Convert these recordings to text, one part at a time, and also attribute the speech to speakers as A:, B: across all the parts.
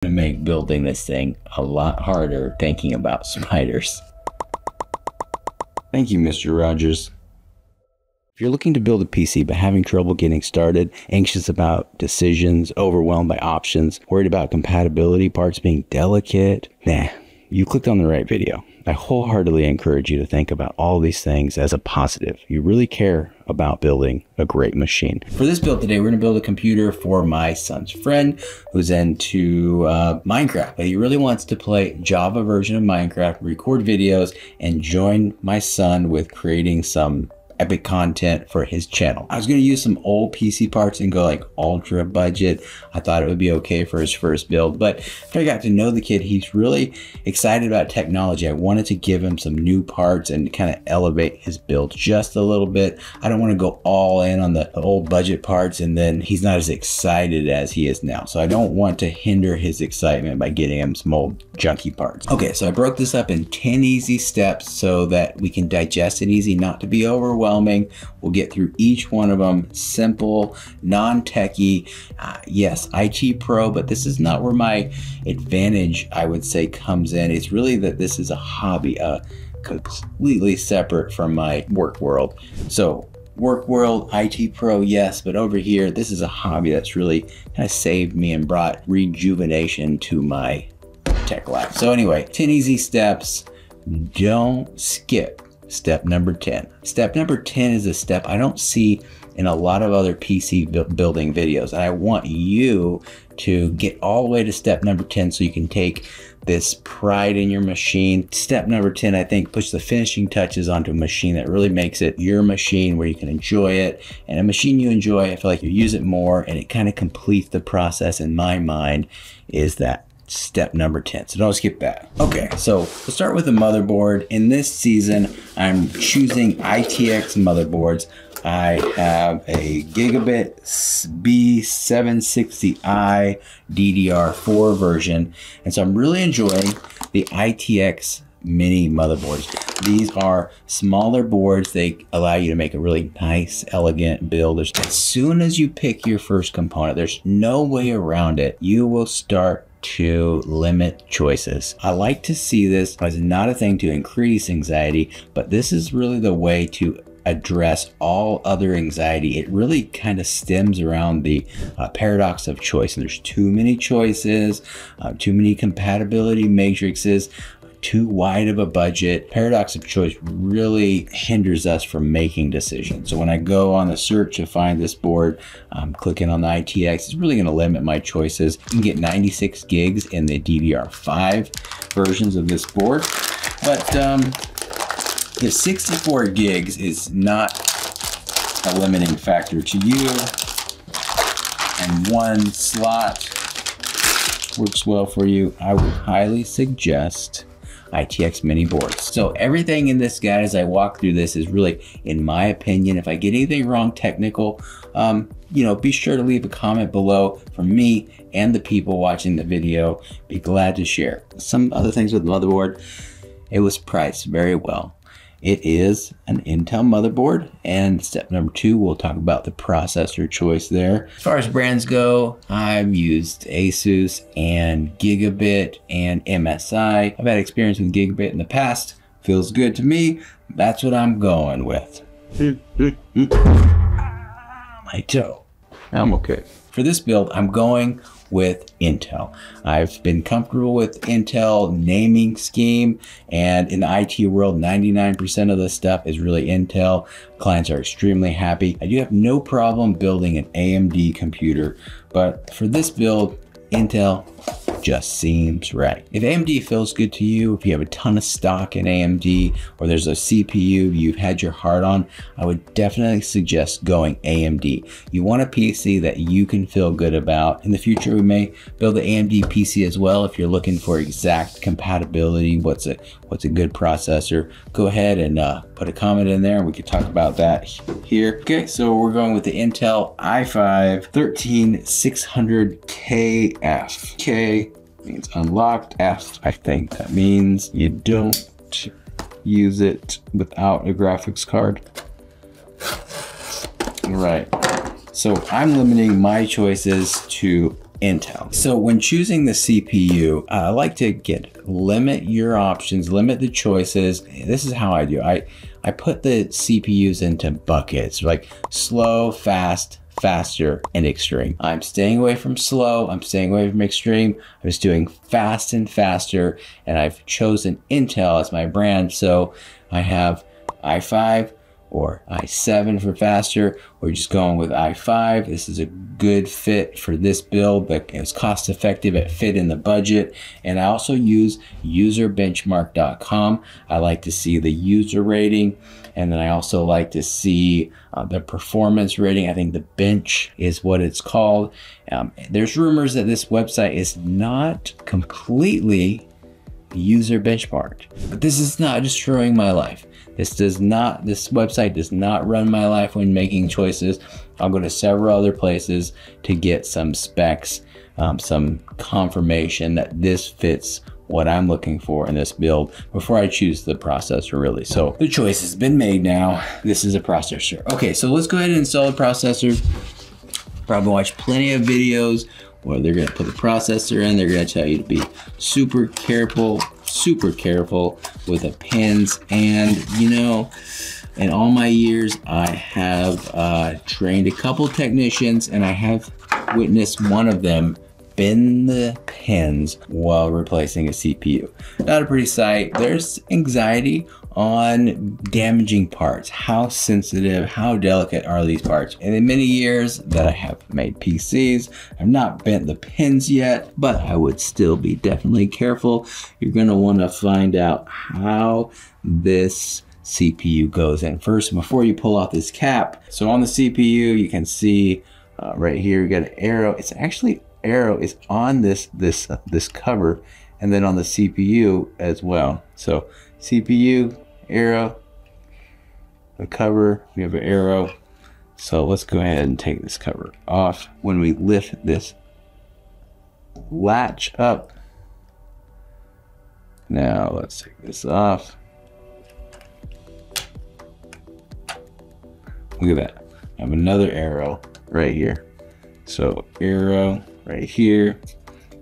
A: to make building this thing a lot harder thinking about spiders. Thank you, Mr. Rogers. If you're looking to build a PC but having trouble getting started, anxious about decisions, overwhelmed by options, worried about compatibility, parts being delicate, you clicked on the right video. I wholeheartedly encourage you to think about all these things as a positive. You really care about building a great machine. For this build today, we're going to build a computer for my son's friend who's into Minecraft, but he really wants to play Java version of Minecraft, record videos, and join my son with creating some epic content for his channel. I was going to use some old PC parts and go like ultra budget. I thought it would be okay for his first build, but after I got to know the kid, he's really excited about technology. I wanted to give him some new parts and kind of elevate his build just a little bit. I don't want to go all in on the old budget parts and then he's not as excited as he is now. So I don't want to hinder his excitement by getting him some old junky parts. Okay, so I broke this up in 10 easy steps so that we can digest it easy, not to be overwhelmed. We'll get through each one of them. Simple, non-techy. Yes, IT pro, but this is not where my advantage, I would say, comes in. It's really that this is a hobby, completely separate from my work world. So work world, IT pro, yes, but over here, this is a hobby that's really kind of saved me and brought rejuvenation to my tech life. So anyway, 10 easy steps. Don't skip step number 10. Step number 10 is a step I don't see in a lot of other PC building videos. And I want you to get all the way to step number 10 so you can take this pride in your machine. Step number 10, I think, puts the finishing touches onto a machine that really makes it your machine where you can enjoy it. And a machine you enjoy, I feel like you use it more and it kind of completes the process in my mind is that step number 10. So don't skip that. Okay, so we'll start with the motherboard. In this season, I'm choosing ITX motherboards. I have a Gigabit B760i DDR4 version. And so I'm really enjoying the ITX mini motherboards. These are smaller boards. They allow you to make a really nice, elegant build. As soon as you pick your first component, there's no way around it. You will start to limit choices. I like to see this as not a thing to increase anxiety, but this is really the way to address all other anxiety. It really kind of stems around the paradox of choice. And there's too many choices, too many compatibility matrices, too wide of a budget. Paradox of choice really hinders us from making decisions. So when I go on the search to find this board, I'm clicking on the ITX. It's really going to limit my choices. You can get 96 gigs in the DDR5 versions of this board, but the 64 gigs is not a limiting factor to you, and one slot works well for you. I would highly suggest ITX mini boards. So everything in this guide as I walk through this is really, in my opinion, if I get anything wrong technical, be sure to leave a comment below for me and the people watching the video. Be glad to share. Some other things with the motherboard, it was priced very well. It is an Intel motherboard, and step number 2, we'll talk about the processor choice there. As far as brands go, I've used Asus and Gigabit and MSI. I've had experience with Gigabit in the past. Feels good to me. That's what I'm going with. My toe. I'm okay. For this build, I'm going with Intel. I've been comfortable with Intel naming scheme, and in the IT world, 99% of the stuff is really Intel. Clients are extremely happy. I do have no problem building an AMD computer, but for this build, Intel just seems right. If AMD feels good to you, if you have a ton of stock in AMD, or there's a CPU you've had your heart on, I would definitely suggest going AMD. You want a PC that you can feel good about. In the future, we may build an AMD PC as well. If you're looking for exact compatibility, what's a good processor, go ahead and put a comment in there and we could talk about that here. Okay, so we're going with the Intel i5 13600KF. K means unlocked. F, I think that means you don't use it without a graphics card. Right. So I'm limiting my choices to Intel. So when choosing the CPU, I like to limit your options, limit the choices. This is how I do. I put the CPUs into buckets, like slow, fast, faster, and extreme. I'm staying away from slow, I'm staying away from extreme. I'm just doing fast and faster, and I've chosen Intel as my brand. So I have i5 or i7 for faster, or just going with i5. This is a good fit for this build, but it's cost effective, it fit in the budget. And I also use userbenchmark.com. I like to see the user rating, and then I also like to see the performance rating. I think the bench is what it's called. There's rumors that this website is not completely user benchmarked, but this is not destroying my life. This website does not run my life when making choices. I'll go to several other places to get some specs, some confirmation that this fits what I'm looking for in this build before I choose the processor, really. So the choice has been made now. This is a processor. Okay, so let's go ahead and install the processor. Probably watch plenty of videos where they're gonna put the processor in. They're gonna tell you to be super careful with the pins. And you know, in all my years, I have trained a couple technicians, and I have witnessed one of them bend the pins while replacing a CPU. Not a pretty sight. There's anxiety on damaging parts. How sensitive, how delicate are these parts? And in many years that I have made PCs, I've not bent the pins yet, but I would still be definitely careful. You're gonna wanna find out how this CPU goes in first before you pull off this cap. So on the CPU, you can see right here, you got an arrow. It's actually arrow is on this cover, and then on the CPU as well. So CPU, arrow, the cover, we have an arrow. So let's go ahead and take this cover off. When we lift this latch up, now let's take this off. Look at that. I have another arrow right here. So arrow right here,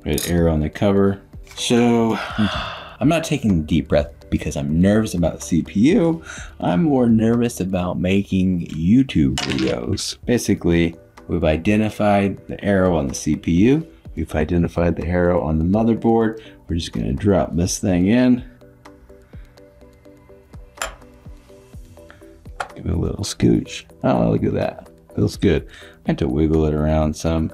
A: an arrow on the cover. So I'm not taking a deep breath because I'm nervous about the CPU. I'm more nervous about making YouTube videos. Basically, we've identified the arrow on the CPU. We've identified the arrow on the motherboard. We're just gonna drop this thing in. Give it a little scooch. Oh, look at that. Feels good. I had to wiggle it around some.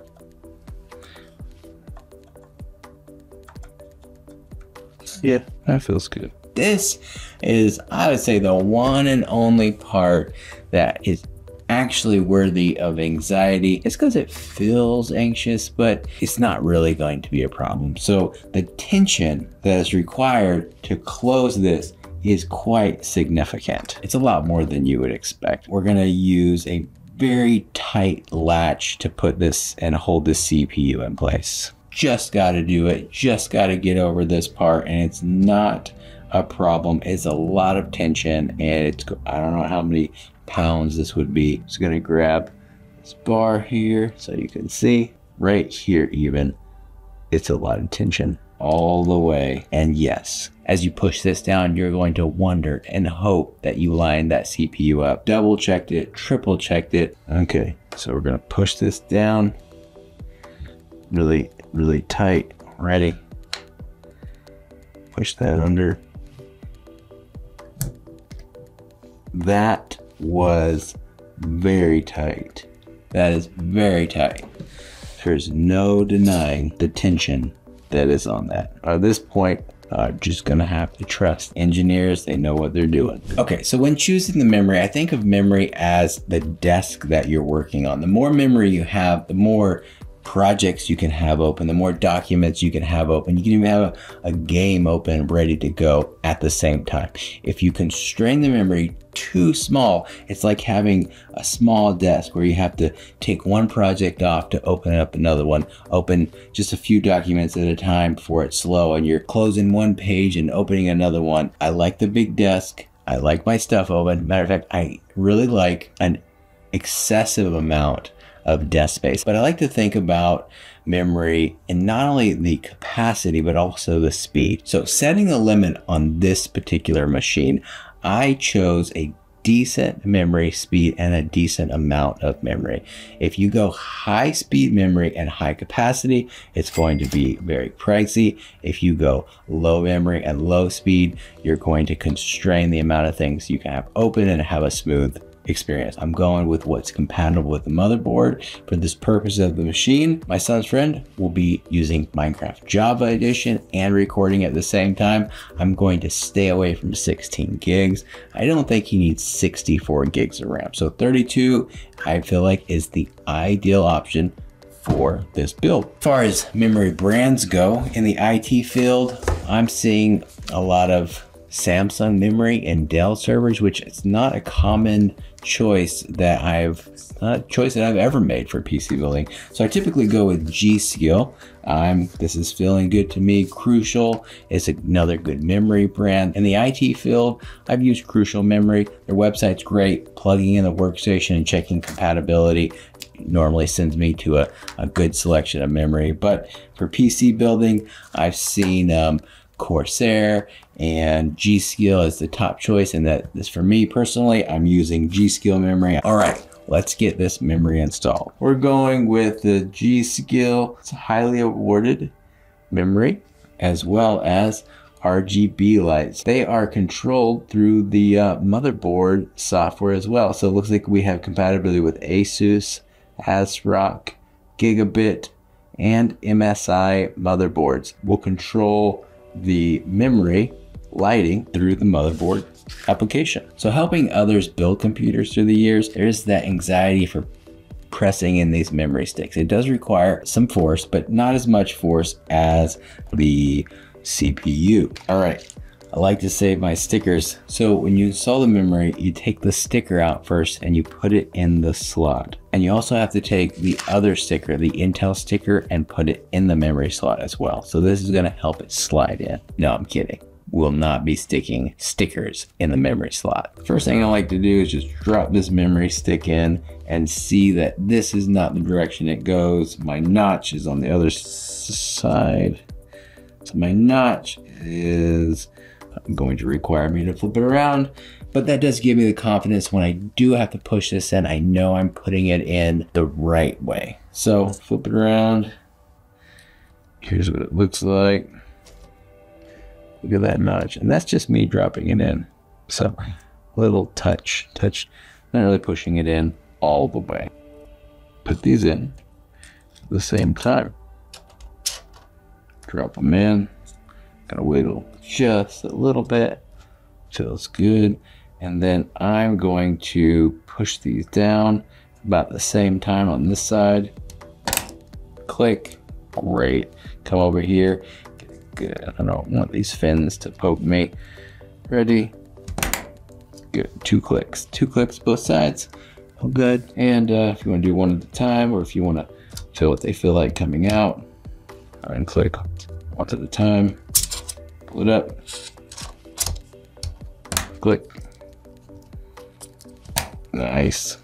A: Yeah, that feels good. This is, I would say, the one and only part that is actually worthy of anxiety. It's because it feels anxious, but it's not really going to be a problem. So the tension that is required to close this is quite significant. It's a lot more than you would expect. We're gonna use a very tight latch to put this and hold the CPU in place. Just gotta do it, just gotta get over this part, and it's not a problem. It's a lot of tension, and it's, I don't know how many pounds this would be. Just gonna grab this bar here so you can see right here even. It's a lot of tension all the way. And yes, as you push this down, you're going to wonder and hope that you lined that CPU up. Double checked it, triple checked it. Okay, so we're gonna push this down really, really tight. Ready? Push that under. That was very tight. That is very tight. There's no denying the tension that is on that. At this point, just gonna have to trust engineers. They know what they're doing. Okay, so when choosing the memory, I think of memory as the desk that you're working on. The more memory you have, the more projects you can have open, the more documents you can have open. You can even have a game open, ready to go at the same time. If you constrain the memory too small, it's like having a small desk where you have to take one project off to open up another one, open just a few documents at a time before it's slow, and you're closing one page and opening another one. I like the big desk. I like my stuff open. Matter of fact, I really like an excessive amount of desk space, but I like to think about memory in not only the capacity, but also the speed. So setting a limit on this particular machine, I chose a decent memory speed and a decent amount of memory. If you go high speed memory and high capacity, it's going to be very pricey. If you go low memory and low speed, you're going to constrain the amount of things you can have open and have a smooth experience. I'm going with what's compatible with the motherboard for this purpose of the machine. My son's friend will be using Minecraft Java Edition and recording at the same time. I'm going to stay away from 16 gigs. I don't think he needs 64 gigs of RAM. So 32, I feel like, is the ideal option for this build. As far as memory brands go, in the IT field, I'm seeing a lot of Samsung memory and Dell servers, which is not a common choice that I've ever made for PC building. So I typically go with G.Skill. This is feeling good to me. Crucial is another good memory brand. In the IT field, I've used Crucial Memory. Their website's great. Plugging in the workstation and checking compatibility normally sends me to a good selection of memory. But for PC building, I've seen Corsair and G.Skill is the top choice, and that is for me personally. I'm using G.Skill memory. All right, let's get this memory installed. We're going with the G.Skill. It's a highly awarded memory, as well as RGB lights. They are controlled through the motherboard software as well. So it looks like we have compatibility with Asus, ASRock, Gigabit, and MSI motherboards. We'll control the memory lighting through the motherboard application. So helping others build computers through the years, there's that anxiety for pressing in these memory sticks. It does require some force, but not as much force as the CPU. All right, I like to save my stickers. So when you install the memory, you take the sticker out first and you put it in the slot. And you also have to take the other sticker, the Intel sticker, and put it in the memory slot as well. So this is gonna help it slide in. No, I'm kidding. We'll not be sticking stickers in the memory slot. First thing I like to do is just drop this memory stick in and see that this is not the direction it goes. My notch is on the other side. So my notch is going to require me to flip it around, but that does give me the confidence when I do have to push this in, I know I'm putting it in the right way. So flip it around. Here's what it looks like. Look at that notch, and that's just me dropping it in. So little touch, not really pushing it in all the way. Put these in at the same time. Drop them in. Gotta wiggle just a little bit till it's good. And then I'm going to push these down about the same time on this side. Click, great. Come over here, get it good. I don't want these fins to poke me. Ready, good, 2 clicks both sides, all good. And if you wanna do one at a time, or if you wanna feel what they feel like coming out, and click one at a time, pull it up, click. Nice.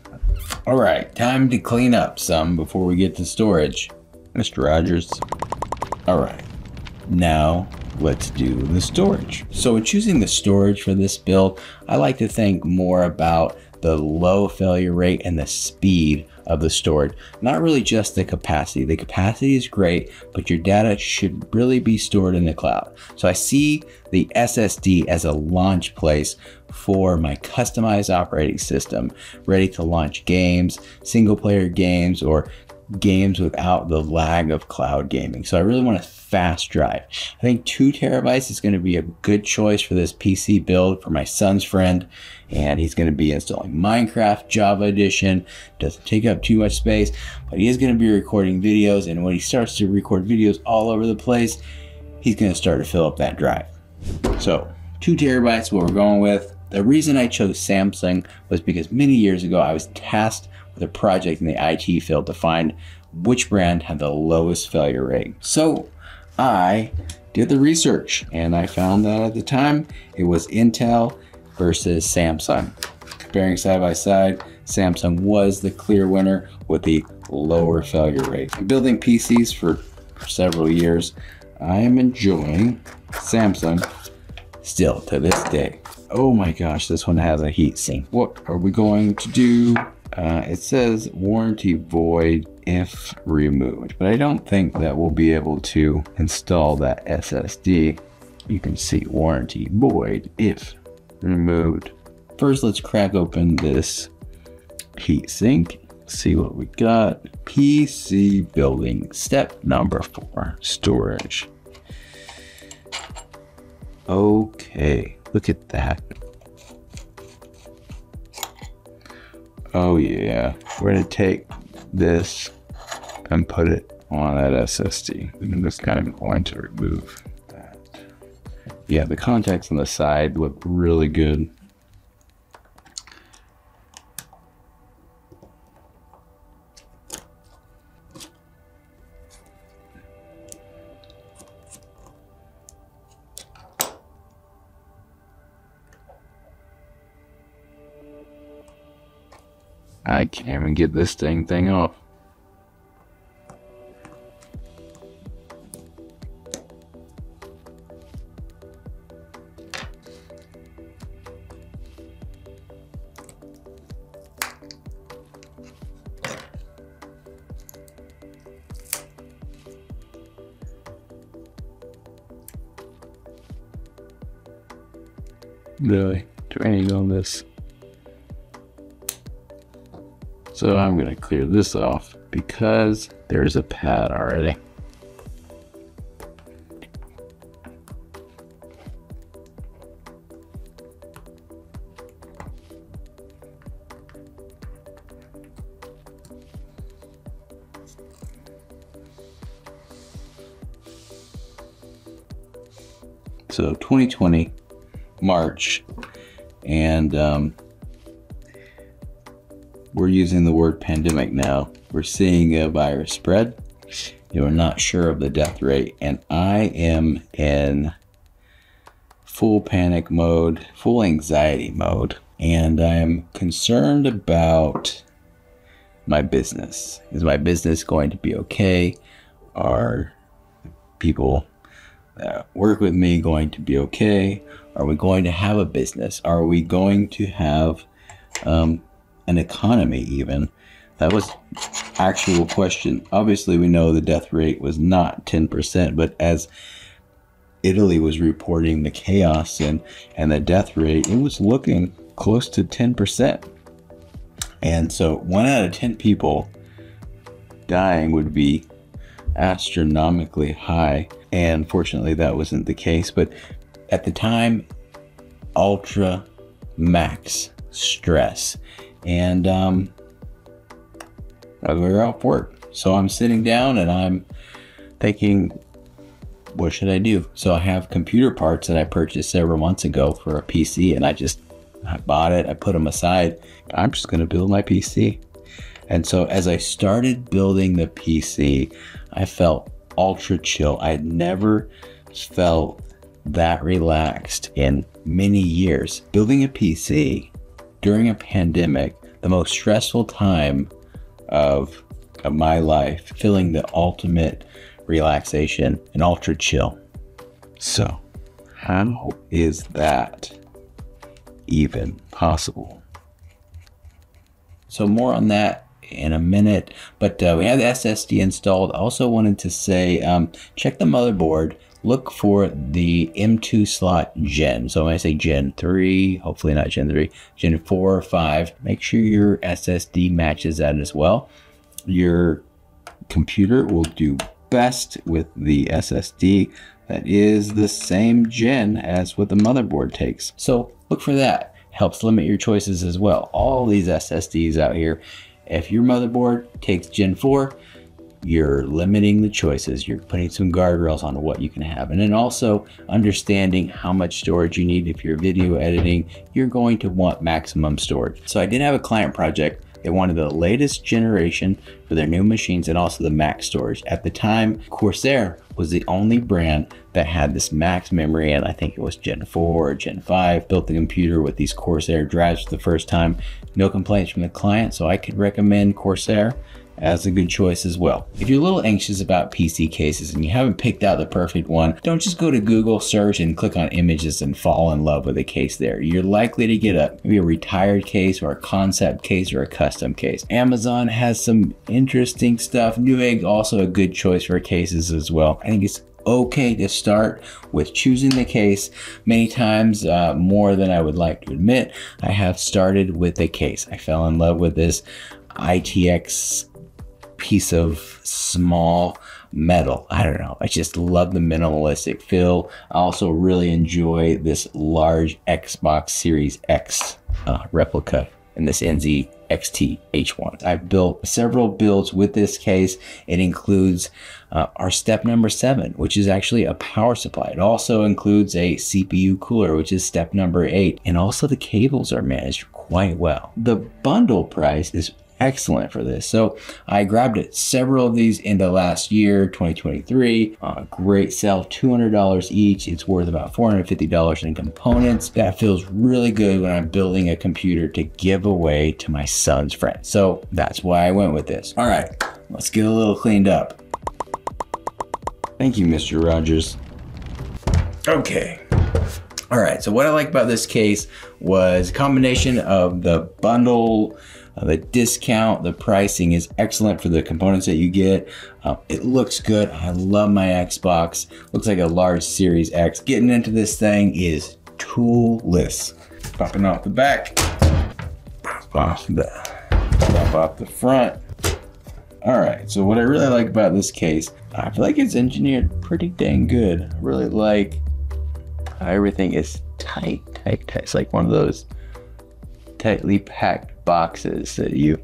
A: All right, time to clean up some before we get to storage. Mr. Rogers. All right, now let's do the storage. So in choosing the storage for this build, I like to think more about the low failure rate and the speed of the storage, not really just the capacity. The capacity is great, but your data should really be stored in the cloud. So I see the SSD as a launch place for my customized operating system, ready to launch games, single player games, or games without the lag of cloud gaming. So I really want a fast drive. I think 2 terabytes is going to be a good choice for this PC build for my son's friend, and he's going to be installing Minecraft Java Edition. Doesn't take up too much space, but he is going to be recording videos, and when he starts to record videos all over the place, he's going to start to fill up that drive. So 2 terabytes, what we're going with. The reason I chose Samsung was because many years ago I was tasked with a project in the IT field to find which brand had the lowest failure rate. So I did the research, and I found that at the time it was Intel versus Samsung. Comparing side by side, Samsung was the clear winner with the lower failure rate. Building PCs for several years, I am enjoying Samsung still to this day. Oh my gosh, this one has a heat sink. What are we going to do? It says warranty void if removed, but I don't think that we'll be able to install that SSD. You can see warranty void if removed. First, let's crack open this heat sink. See what we got. PC building, step number 4, storage. Okay, look at that. Oh yeah, we're gonna take this and put it on that SSD. I'm just kind of going to remove that. Yeah, the contacts on the side look really good. I can't even get this thing off. Really training on this. So I'm gonna clear this off because there's a pad already. So 2020, March, and we're using the word pandemic now. We're seeing a virus spread. We're not sure of the death rate, and I am in full panic mode, full anxiety mode, and I am concerned about my business. Is my business going to be okay? Are people that work with me going to be okay? Are we going to have a business? Are we going to have an economy even? That was actual question. Obviously we know the death rate was not 10%, but as Italy was reporting the chaos and the death rate, it was looking close to 10%. And so 1 out of 10 people dying would be astronomically high. And fortunately that wasn't the case. But at the time, ultra max stress. And we were off work. So I'm sitting down and I'm thinking, what should I do? So I have computer parts that I purchased several months ago for a PC, and I bought it, I put them aside. I'm just gonna build my PC. And so as I started building the PC, I felt ultra chill. I had never felt that relaxed in many years. Building a PC during a pandemic, the most stressful time of my life, feeling the ultimate relaxation and ultra chill. So how is that even possible? So more on that in a minute, but we have the SSD installed. Also wanted to say, check the motherboard, look for the M2 slot gen. So when I say gen 3, hopefully not gen 3, gen 4 or 5, make sure your SSD matches that as well. Your computer will do best with the SSD that is the same gen as what the motherboard takes. So look for that. Helps limit your choices as well. All these SSDs out here, if your motherboard takes gen 4, you're limiting the choices. You're putting some guardrails on what you can have. And then also understanding how much storage you need. If you're video editing, you're going to want maximum storage. So I did have a client project They wanted the latest generation for their new machines and also the max storage. At the time, Corsair was the only brand that had this max memory, and I think it was Gen 4 or Gen 5, built the computer with these Corsair drives for the first time. No complaints from the client, so I could recommend Corsair as a good choice as well. If you're a little anxious about PC cases and you haven't picked out the perfect one, don't just go to Google, search, and click on images and fall in love with a case there. You're likely to get maybe a retired case or a concept case or a custom case. Amazon has some interesting stuff. Newegg also a good choice for cases as well. I think it's okay to start with choosing the case. Many times, more than I would like to admit, I have started with a case. I fell in love with this ITX piece of small metal. I don't know. I just love the minimalistic feel. I also really enjoy this large Xbox Series X replica in this NZXT H1. I've built several builds with this case. It includes our step number 7, which is actually a power supply. It also includes a CPU cooler, which is step number 8. And also the cables are managed quite well. The bundle price is excellent for this. So I grabbed it several of these in the last year, 2023. Great sale, $200 each. It's worth about $450 in components. That feels really good when I'm building a computer to give away to my son's friends. So that's why I went with this. All right, let's get a little cleaned up. Thank you, Mr. Rogers. Okay. All right, so what I like about this case was a combination of the bundle, the discount, the pricing is excellent for the components that you get. It looks good. I love my Xbox. Looks like a large Series X. Getting into this thing is toolless. Popping off the back, pop off the front. All right, so what I really like about this case, I feel like it's engineered pretty dang good. I really like how everything is tight. It's like one of those tightly packed boxes that you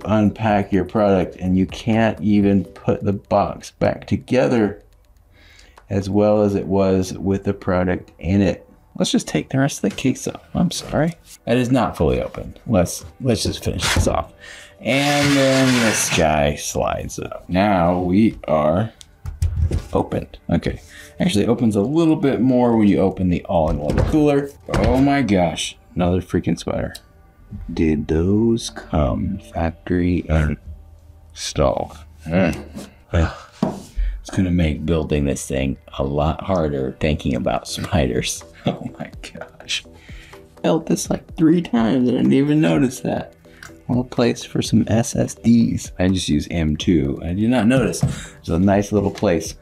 A: unpack your product and you can't even put the box back together as well as it was with the product in it. Let's just take the rest of the case off. I'm sorry. That is not fully open. Let's just finish this off. And then this guy slides up. Now we are opened. Okay. Actually, it opens a little bit more when you open the all-in-one cooler. Oh my gosh. Another freaking spider. Did those come factory installed? It's gonna make building this thing a lot harder thinking about spiders. Oh my gosh. Built this like 3 times and I didn't even notice that. Well, place for some SSDs. I just use M2. I did not notice. It's a nice little place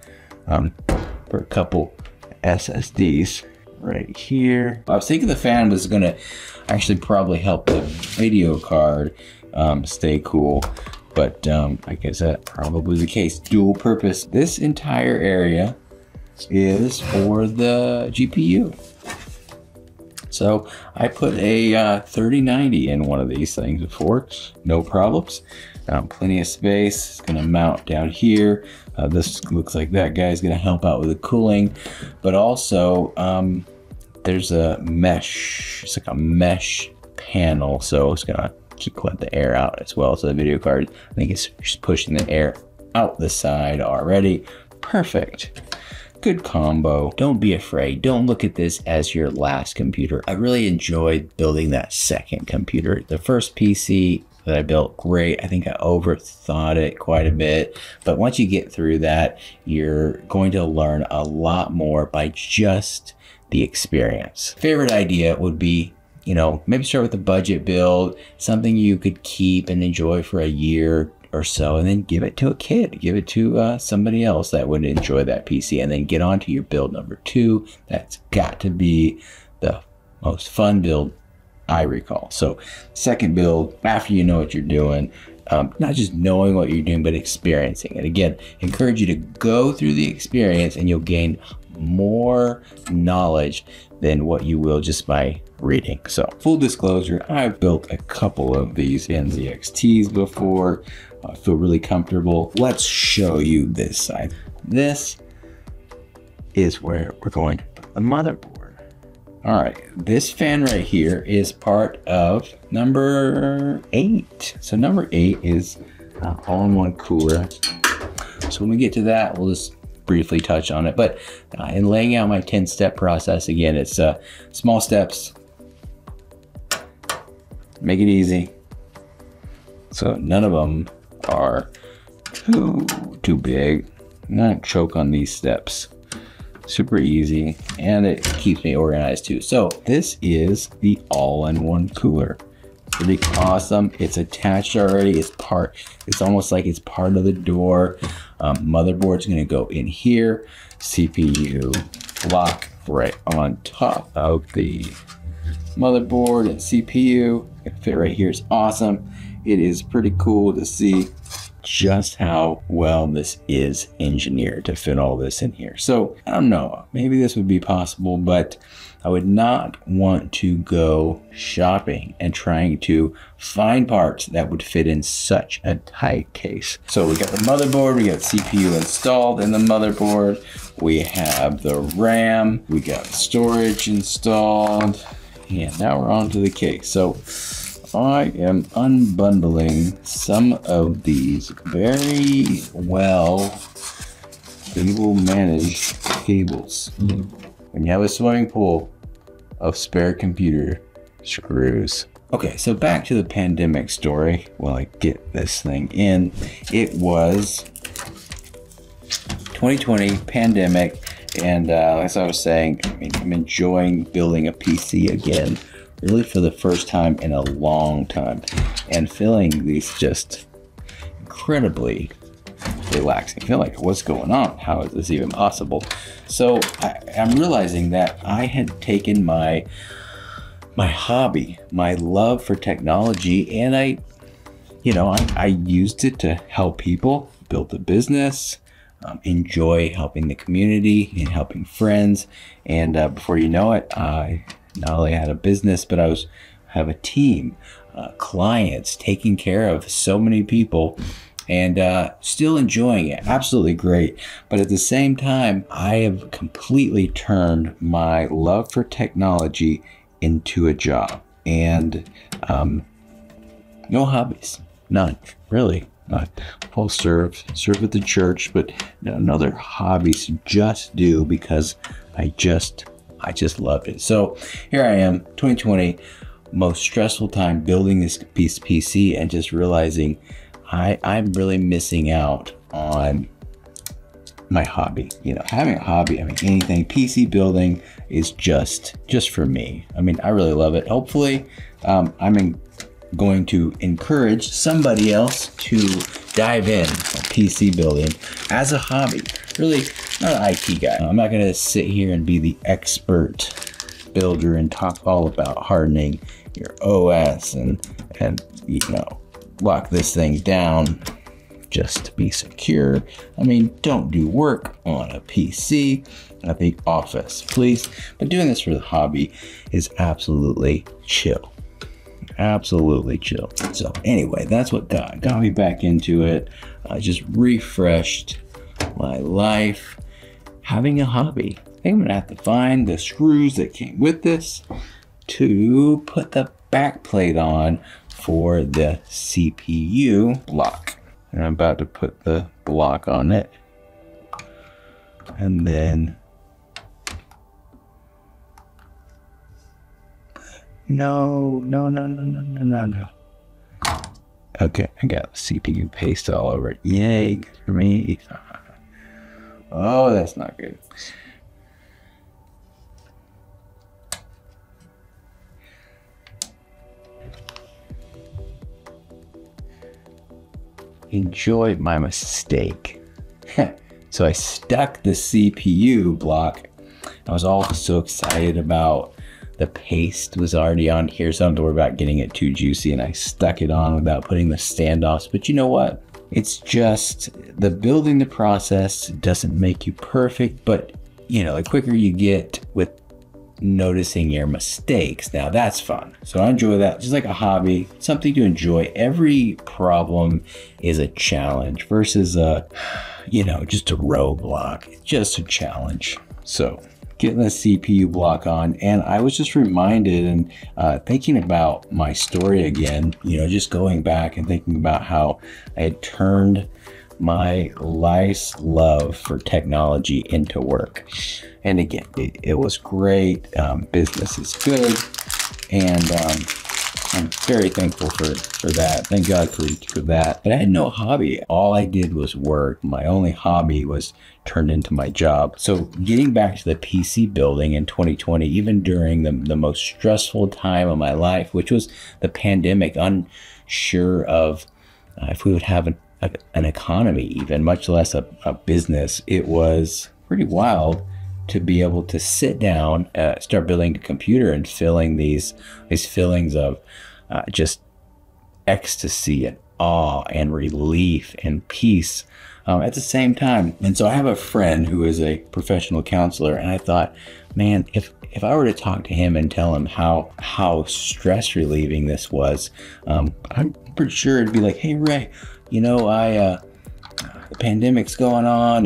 A: for a couple SSDs right here. I was thinking the fan was gonna actually probably help the video card stay cool, but I guess that probably the case. Dual purpose. This entire area is for the GPU. So I put a 3090 in one of these things before, no problems. Plenty of space. It's gonna mount down here. This looks like that guy's gonna help out with the cooling, but also there's a mesh. It's like a mesh panel, so it's gonna let the air out as well. So the video card, I think it's just pushing the air out the side already. Perfect. Good combo. Don't be afraid. Don't look at this as your last computer. I really enjoyed building that second computer. The first PC that I built, great. I think I overthought it quite a bit. But once you get through that, you're going to learn a lot more by just the experience. Favorite idea would be, you know, maybe start with a budget build, something you could keep and enjoy for a year or so, and then give it to a kid, give it to somebody else that would enjoy that PC, and then get on to your build number 2. That's got to be the most fun build I recall. So second build, after you know what you're doing, not just knowing what you're doing, but experiencing it. Again, encourage you to go through the experience and you'll gain more knowledge than what you will just by reading. So full disclosure, I've built a couple of these NZXTs before. I feel really comfortable. Let's show you this side. This is where we're going to put the motherboard. All right, this fan right here is part of number 8. So number 8 is all-in-one cooler. So when we get to that, we'll just briefly touch on it. But in laying out my 10-step process, again, it's small steps. Make it easy. So none of them are too big. Not choke on these steps. Super easy, and it keeps me organized too. So this is the all-in-one cooler. Pretty awesome. It's attached already. It's almost like it's part of the door. Motherboard's gonna go in here. CPU block right on top of the motherboard and CPU. It fit right here. It's awesome. It is pretty cool to see just how well this is engineered to fit all this in here. So I don't know, maybe this would be possible, but I would not want to go shopping and trying to find parts that would fit in such a tight case. So we got the motherboard, we got CPU installed in the motherboard, we have the RAM, we got storage installed, and now we're on to the case. So I am unbundling some of these very well managed cables. When you have a swimming pool of spare computer screws. Okay, so back to the pandemic story. While I get this thing in, it was 2020 pandemic, and as I was saying, I'm enjoying building a PC again. Really for the first time in a long time, and feeling these just incredibly relaxing. I feel like, what's going on? How is this even possible? So I'm realizing that I had taken my hobby, my love for technology, and I used it to help people build a business, enjoy helping the community and helping friends. And before you know it, I not only had a business, but I have a team, clients, taking care of so many people, and still enjoying it. Absolutely great. But at the same time, I have completely turned my love for technology into a job, and no hobbies, none, really. Not full serve at the church, but another hobbies to just do because I just loved it. So here I am, 2020, most stressful time building this piece of PC, and just realizing I'm really missing out on my hobby. Having a hobby, anything, PC building is just for me. I really love it. Hopefully, I'm going to encourage somebody else to dive in on PC building as a hobby. Really, not an IT guy. I'm not gonna sit here and be the expert builder and talk all about hardening your OS and lock this thing down just to be secure. Don't do work on a PC at the office, please. But doing this for the hobby is absolutely chill. Absolutely chill. So anyway, that's what got me back into it. I just refreshed my life, having a hobby. I think I'm gonna have to find the screws that came with this to put the back plate on for the CPU block. And I'm about to put the block on it. And then No. Okay, I got CPU paste all over it. Yay, good for me. Oh, that's not good. Enjoy my mistake. So I stuck the CPU block. I was all so excited about the paste was already on here, so I don't have to worry about getting it too juicy, and I stuck it on without putting the standoffs. But you know what? It's just the building the process doesn't make you perfect, but the quicker you get with noticing your mistakes, now that's fun. So I enjoy that, just like a hobby, something to enjoy. Every problem is a challenge versus just a roadblock. It's just a challenge. So getting the CPU block on, and I was just reminded and thinking about my story again, just going back and thinking about how I had turned my life's love for technology into work. And again, it was great. Business is good, and I'm very thankful for that. Thank God for that. But I had no hobby. All I did was work. My only hobby was turned into my job. So getting back to the PC building in 2020, even during the most stressful time of my life, which was the pandemic, unsure of if we would have an economy, even much less a business, it was pretty wild to be able to sit down, start building a computer and feeling these feelings of just ecstasy and awe and relief and peace at the same time. And so I have a friend who is a professional counselor, and I thought, man, if I were to talk to him and tell him how stress relieving this was, I'm pretty sure it'd be like, hey Ray, the pandemic's going on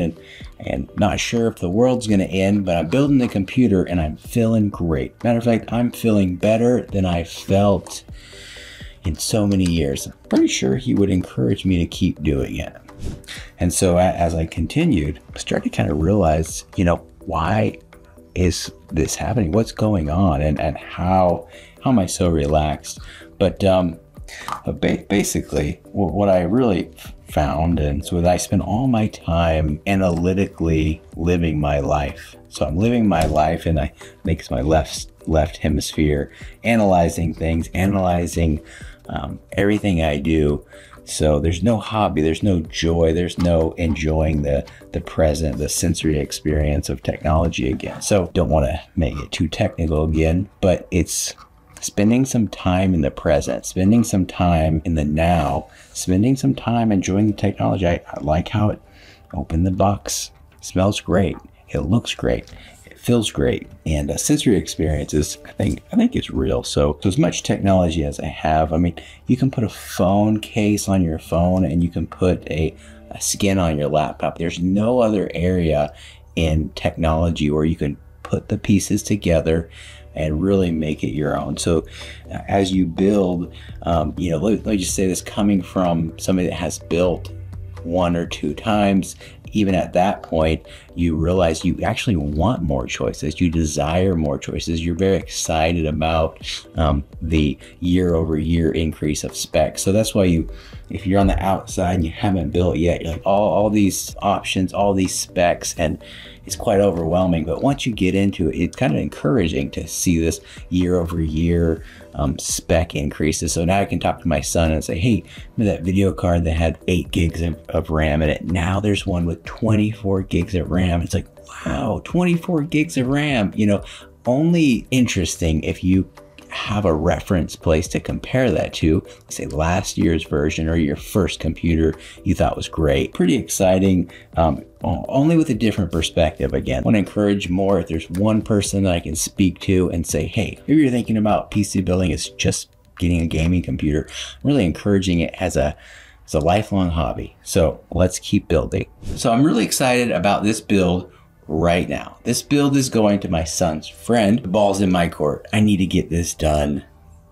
A: and not sure if the world's going to end, but I'm building the computer and I'm feeling great. Matter of fact, I'm feeling better than I felt in so many years. I'm pretty sure he would encourage me to keep doing it. And so as I continued, I started to kind of realize, why is this happening? What's going on? And how am I so relaxed? But basically, what I really found, and so that I spend all my time analytically living my life. So I'm living my life, and I think it's my left hemisphere, analyzing things, analyzing everything I do. So there's no hobby, there's no joy, there's no enjoying the present, the sensory experience of technology again. So don't want to make it too technical again, but it's spending some time in the present, spending some time in the now, spending some time enjoying the technology. I like how it opened the box, smells great, it looks great, it feels great, and sensory experiences, I think is real. So as much technology as I have, you can put a phone case on your phone and you can put a skin on your laptop. There's no other area in technology where you can put the pieces together and really make it your own. So as you build, let me just say this, coming from somebody that has built one or two times, even at that point, you realize you actually want more choices. You desire more choices. You're very excited about the year-over-year increase of specs. So that's why if you're on the outside and you haven't built yet, you're like, all these options, all these specs, and it's quite overwhelming. But once you get into it, it's kind of encouraging to see this year-over-year spec increases. So now I can talk to my son and say, hey, remember that video card that had 8 gigs of RAM in it? Now there's one with 24 gigs of RAM. It's like, wow, 24 gigs of RAM. Only interesting if you have a reference place to compare that to, say last year's version or your first computer you thought was great. Pretty exciting, only with a different perspective. Again, I want to encourage more. If there's one person that I can speak to and say, hey, maybe you're thinking about PC building as just getting a gaming computer, I'm really encouraging it as a lifelong hobby. So let's keep building. So I'm really excited about this build right now. This build is going to my son's friend. The ball's in my court. I need to get this done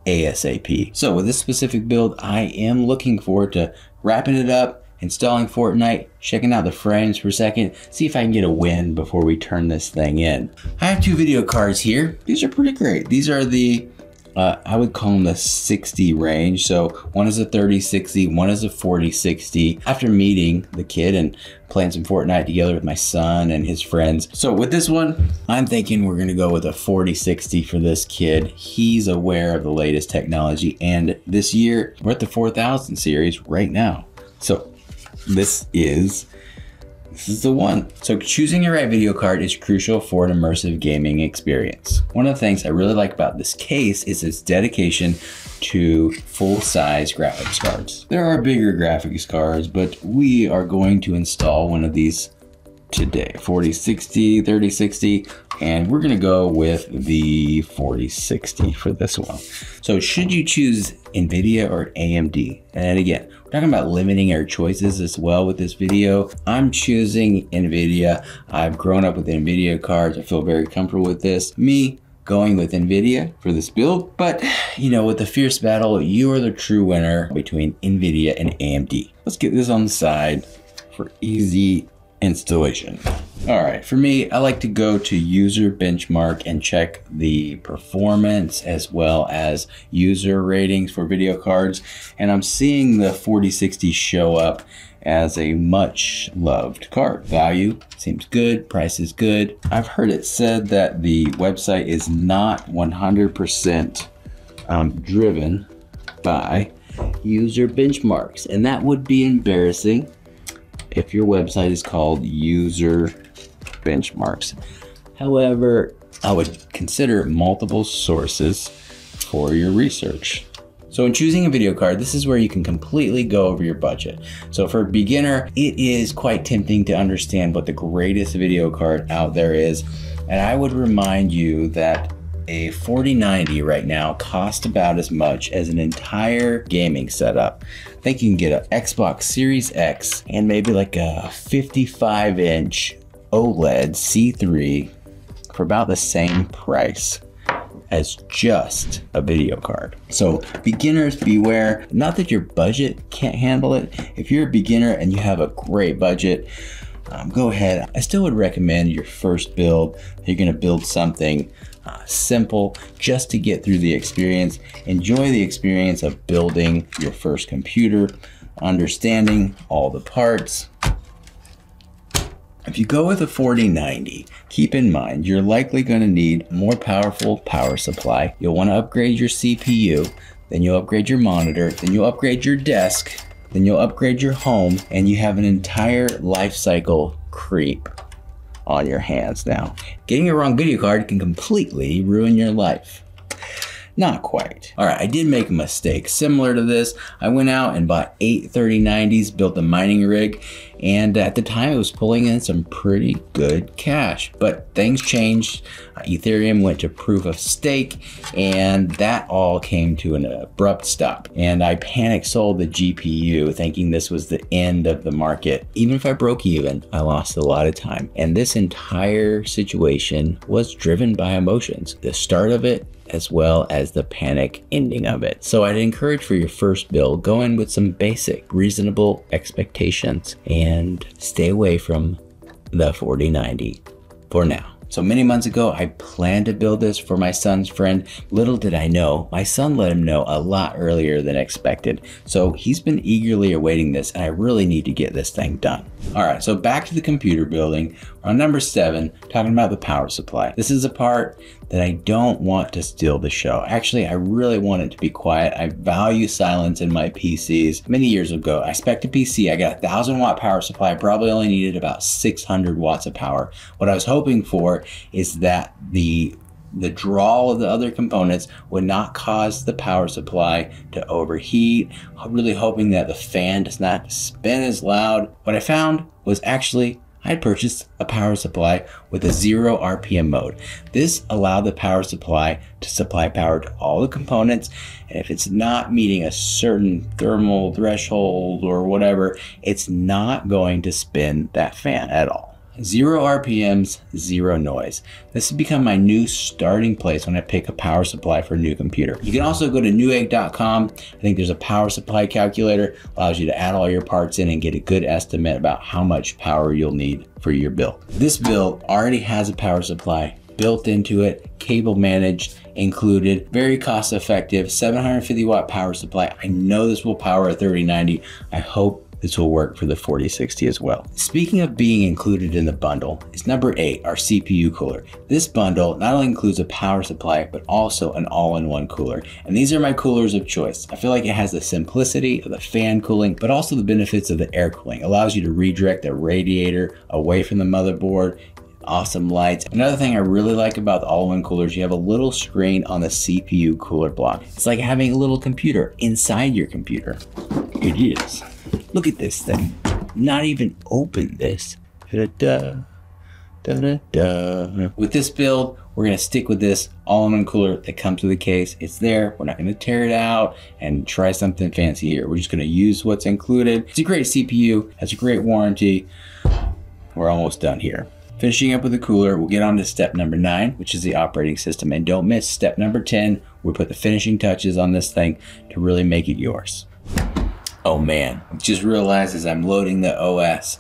A: ASAP. So with this specific build, I am looking forward to wrapping it up, installing Fortnite, checking out the frames per second, see if I can get a win before we turn this thing in. I have 2 video cards here. These are pretty great. These are the I would call them the 60 range. So one is a 3060, one is a 4060. After meeting the kid and playing some Fortnite together with my son and his friends. So with this one, I'm thinking we're gonna go with a 4060 for this kid. He's aware of the latest technology, and this year we're at the 4000 series right now. So this is the one. So choosing the right video card is crucial for an immersive gaming experience. One of the things I really like about this case is its dedication to full-size graphics cards. There are bigger graphics cards, but we are going to install one of these today. 4060, 3060, And we're gonna go with the 4060 for this one. So should you choose NVIDIA or AMD? And again, we're talking about limiting our choices as well with this video. I'm choosing NVIDIA. I've grown up with NVIDIA cards. I feel very comfortable with this. Me going with NVIDIA for this build, but you know, with the fierce battle, you are the true winner between NVIDIA and AMD. Let's get this on the side for easy installation. All right, for me, I like to go to user benchmark and check the performance as well as user ratings for video cards. And I'm seeing the 4060 show up as a much loved card. Value seems good, price is good. I've heard it said that the website is not 100% driven by user benchmarks, and that would be embarrassing if your website is called user benchmarks. However, I would consider multiple sources for your research. So in choosing a video card, this is where you can completely go over your budget. So for a beginner, it is quite tempting to understand what the greatest video card out there is. And I would remind you that a 4090 right now costs about as much as an entire gaming setup. I think you can get an Xbox Series X and maybe like a 55-inch OLED C3 for about the same price as just a video card. So beginners beware. Not that your budget can't handle it. If you're a beginner and you have a great budget, go ahead. I still would recommend your first build. You're gonna build something simple just to get through the experience. Enjoy the experience of building your first computer, understanding all the parts. If you go with a 4090, keep in mind you're likely going to need more powerful power supply. You'll want to upgrade your CPU, then you'll upgrade your monitor, then you'll upgrade your desk, then you'll upgrade your home, and you have an entire life cycle creep on your hands now. Getting a wrong video card can completely ruin your life. Not quite. All right, I did make a mistake. Similar to this, I went out and bought 8 3090s, built a mining rig, and at the time it was pulling in some pretty good cash. But things changed. Ethereum went to proof of stake, and that all came to an abrupt stop. And I panic sold the GPU thinking this was the end of the market. Even if I broke even, I lost a lot of time. And this entire situation was driven by emotions. The start of it, as well as the panic ending of it. So I'd encourage for your first build, go in with some basic, reasonable expectations and stay away from the 4090 for now. So many months ago, I planned to build this for my son's friend. Little did I know, my son let him know a lot earlier than expected. So he's been eagerly awaiting this, and I really need to get this thing done. All right, so back to the computer building. We're on number 7, talking about the power supply. This is a part that I don't want to steal the show. Actually, I really want it to be quiet. I value silence in my PCs. Many years ago, I spec'd a PC. I got a 1,000-watt power supply. I probably only needed about 600 watts of power. What I was hoping for is that the draw of the other components would not cause the power supply to overheat. I'm really hoping that the fan does not spin as loud. What I found was actually I had purchased a power supply with a 0 RPM mode. This allowed the power supply to supply power to all the components, and if it's not meeting a certain thermal threshold or whatever, it's not going to spin that fan at all. 0 RPMs, 0 noise. This has become my new starting place when I pick a power supply for a new computer. You can also go to newegg.com. I think there's a power supply calculator, allows you to add all your parts in and get a good estimate about how much power you'll need for your build. This build already has a power supply built into it, cable managed, included, very cost effective, 750 watt power supply. I know this will power a 3090. I hope this will work for the 4060 as well. Speaking of being included in the bundle, is number 8, our CPU cooler. This bundle not only includes a power supply, but also an all-in-one cooler. And these are my coolers of choice. I feel like it has the simplicity of the fan cooling, but also the benefits of the air cooling. It allows you to redirect the radiator away from the motherboard. Awesome lights. Another thing I really like about the all-in-one coolers, you have a little screen on the CPU cooler block. It's like having a little computer inside your computer. It is. Look at this thing. Not even open this. Da-da-da. With this build, we're gonna stick with this all-in-one cooler that comes with the case. It's there. We're not gonna tear it out and try something fancy here. We're just gonna use what's included. It's a great CPU, has a great warranty. We're almost done here. Finishing up with the cooler, we'll get on to step number 9, which is the operating system. And don't miss step number 10. We'll put the finishing touches on this thing to really make it yours. Oh man, I just realized as I'm loading the OS,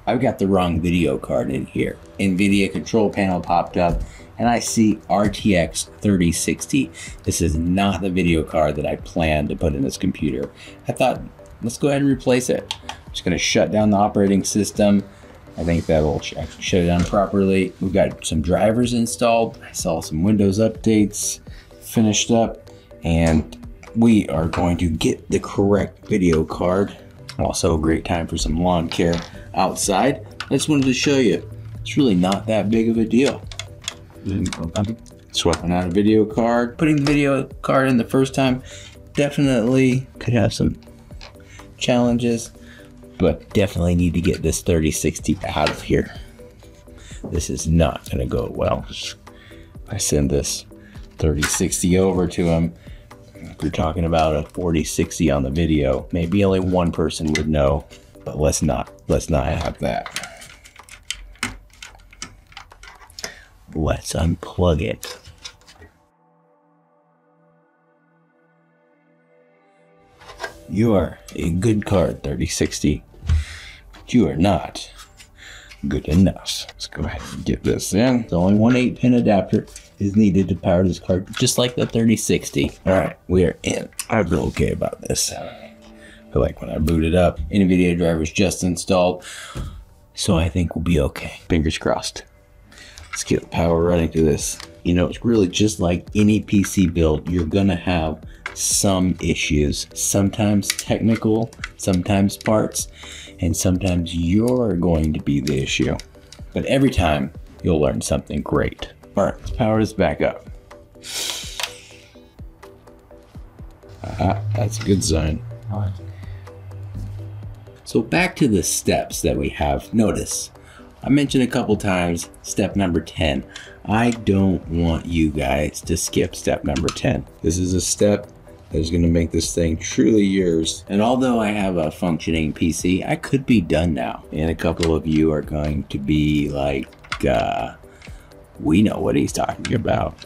A: I've got the wrong video card in here. NVIDIA control panel popped up and I see RTX 3060. This is not the video card that I planned to put in this computer. I thought, let's go ahead and replace it. I'm just gonna shut down the operating system. I think that'll actually shut it down properly. We've got some drivers installed. I saw some Windows updates finished up, and we are going to get the correct video card. Also a great time for some lawn care outside. I just wanted to show you, it's really not that big of a deal. Swapping out a video card. Putting the video card in the first time definitely could have some challenges, but definitely need to get this 3060 out of here. This is not gonna go well. I send this 3060 over to him. If you're talking about a 4060 on the video, maybe only one person would know, but let's not have that. Let's unplug it. You are a good card, 3060, but you are not good enough. Let's go ahead and get this in. The only one 8-pin adapter is needed to power this card, just like the 3060. All right, we are in. I feel okay about this. I feel like when I boot it up, NVIDIA drivers just installed, so I think we'll be okay. Fingers crossed. Let's get the power running to this. You know, it's really just like any PC build. You're gonna have some issues, sometimes technical, sometimes parts, and sometimes you're going to be the issue. But every time, you'll learn something great. All right, let's power this back up. That's a good sign. So back to the steps that we have. Notice, I mentioned a couple times, step number 10. I don't want you guys to skip step number 10. This is a step that is going to make this thing truly yours. And although I have a functioning PC, I could be done now. And a couple of you are going to be like, we know what he's talking about.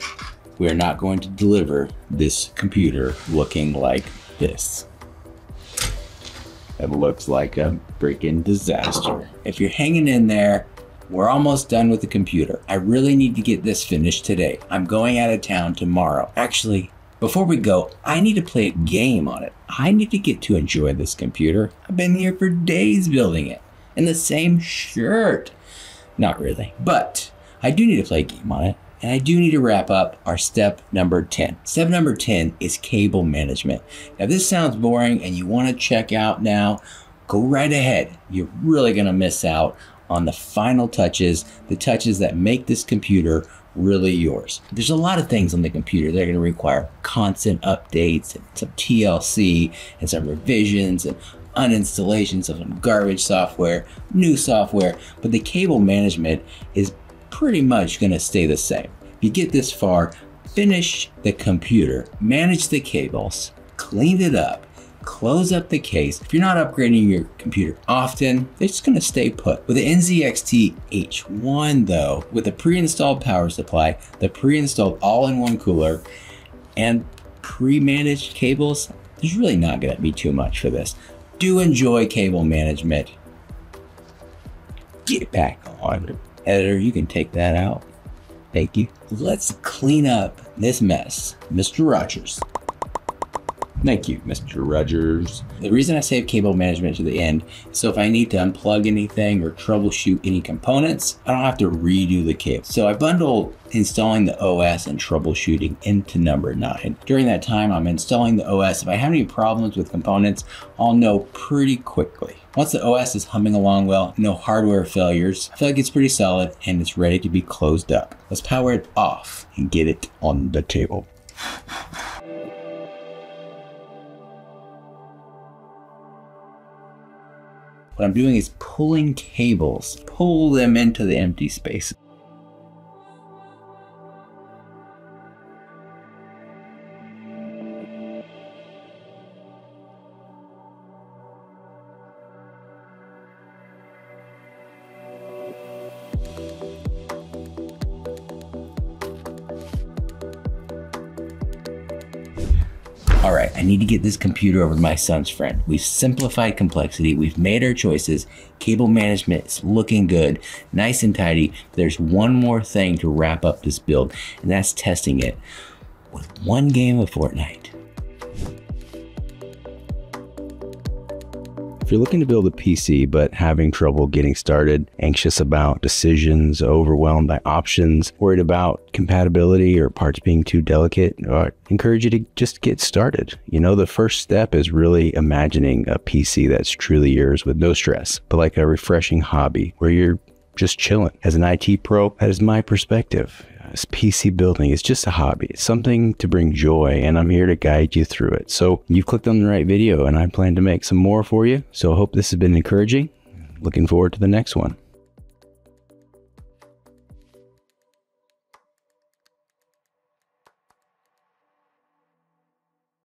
A: We're not going to deliver this computer looking like this. It looks like a freaking disaster. If you're hanging in there, we're almost done with the computer. I really need to get this finished today. I'm going out of town tomorrow. Actually, before we go, I need to play a game on it. I need to get to enjoy this computer. I've been here for days building it in the same shirt. Not really, but I do need to play a game on it. And I do need to wrap up our step number 10. Step number 10 is cable management. Now, if this sounds boring and you want to check out now, go right ahead. You're really going to miss out on the final touches, the touches that make this computer really yours. There's a lot of things on the computer that are going to require constant updates and some TLC and some revisions and uninstallations of some garbage software, new software, but the cable management is pretty much going to stay the same. If you get this far, finish the computer, manage the cables, clean it up, close up the case. If you're not upgrading your computer often, it's just going to stay put. With the NZXT H1 though, with a pre-installed power supply, the pre-installed all-in-one cooler, and pre-managed cables, there's really not going to be too much for this. Do enjoy cable management. Get back on. Editor, you can take that out. Thank you. Let's clean up this mess. Mr. Rogers. Thank you, Mr. Rogers. The reason I save cable management to the end is so if I need to unplug anything or troubleshoot any components, I don't have to redo the cable. So I bundle installing the OS and troubleshooting into number 9. During that time, I'm installing the OS. If I have any problems with components, I'll know pretty quickly. Once the OS is humming along well, no hardware failures, I feel like it's pretty solid and it's ready to be closed up. Let's power it off and get it on the table. What I'm doing is pulling cables, pull them into the empty space. All right, I need to get this computer over to my son's friend. We've simplified complexity. We've made our choices. Cable management is looking good, nice and tidy. There's one more thing to wrap up this build, and that's testing it with one game of Fortnite. If you're looking to build a PC but having trouble getting started, anxious about decisions, overwhelmed by options, worried about compatibility or parts being too delicate, I encourage you to just get started. You know, the first step is really imagining a PC that's truly yours with no stress, but like a refreshing hobby where you're just chilling. As an IT pro, that is my perspective. This PC building is just a hobby. It's something to bring joy, and I'm here to guide you through it. So you've clicked on the right video, and I plan to make some more for you. So I hope this has been encouraging. Looking forward to the next one.